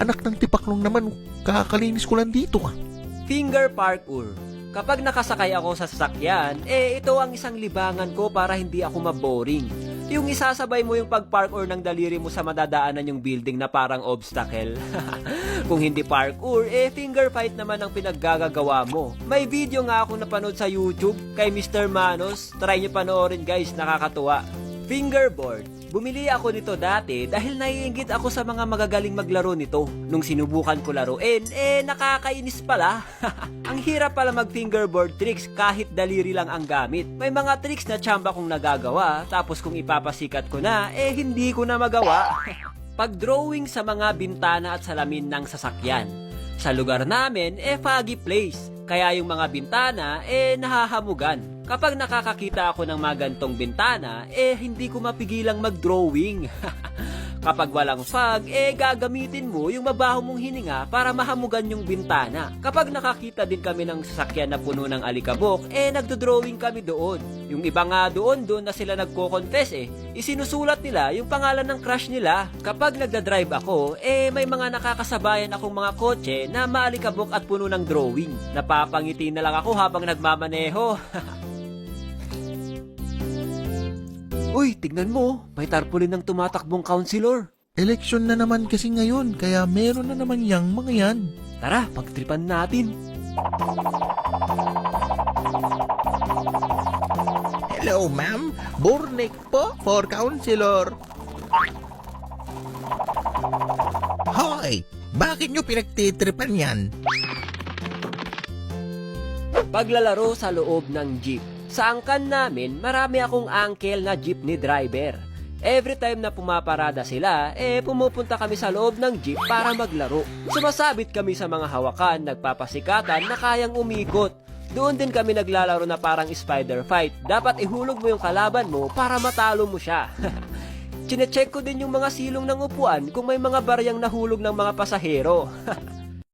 Anak ng tipaklong naman, kakalinis ko lang dito ah. Finger parkour. Kapag nakasakay ako sa sasakyan, ito ang isang libangan ko para hindi ako maboring. Yung isasabay mo yung pag-parkour ng daliri mo sa madadaanan yung building na parang obstacle. Kung hindi parkour, finger fight naman ang pinaggagawa mo. May video nga akong napanood sa YouTube kay Mr. Manos. Try nyo panoorin guys, nakakatuwa. Fingerboard. Bumili ako nito dati dahil naiinggit ako sa mga magagaling maglaro nito. Nung sinubukan ko laruin, nakakainis pala. Ang hirap pala mag-fingerboard tricks kahit daliri lang ang gamit. May mga tricks na tsamba kong nagagawa, tapos kung ipapasikat ko na, hindi ko na magawa. Pag-drawing sa mga bintana at salamin ng sasakyan. Sa lugar namin, foggy place. Kaya yung mga bintana, nahahamugan. Kapag nakakakita ako ng mga gantong bintana, hindi ko mapigilang mag-drawing. Kapag walang fog, gagamitin mo yung mabaho mong hininga para mahamugan yung bintana. Kapag nakakita din kami ng sasakyan na puno ng alikabok, nagdo-drawing kami doon. Yung iba nga doon na sila nagko-confess isinusulat nila yung pangalan ng crush nila. Kapag nagda-drive ako, may mga nakakasabayan akong mga kotse na maalikabok at puno ng drawing. Napapangiti na lang ako habang nagmamaneho. Uy, tignan mo, may tarpaulin ng tumatakbong counselor. Eleksyon na naman kasi ngayon, kaya meron na naman yang mga yan. Tara, pagtripan natin. Hello ma'am, Burnik po for counselor. Hoy, bakit nyo pinagtitripan yan? Paglalaro sa loob ng jeep. Sa angkan namin, marami akong uncle na jeepney driver. Every time na pumaparada sila, pumupunta kami sa loob ng jeep para maglaro. Sumasabit kami sa mga hawakan, nagpapasikatan na kayang umikot. Doon din kami naglalaro na parang spider fight. Dapat ihulog mo yung kalaban mo para matalo mo siya. Chinecheck ko din yung mga silong ng upuan kung may mga baryang nahulog ng mga pasahero.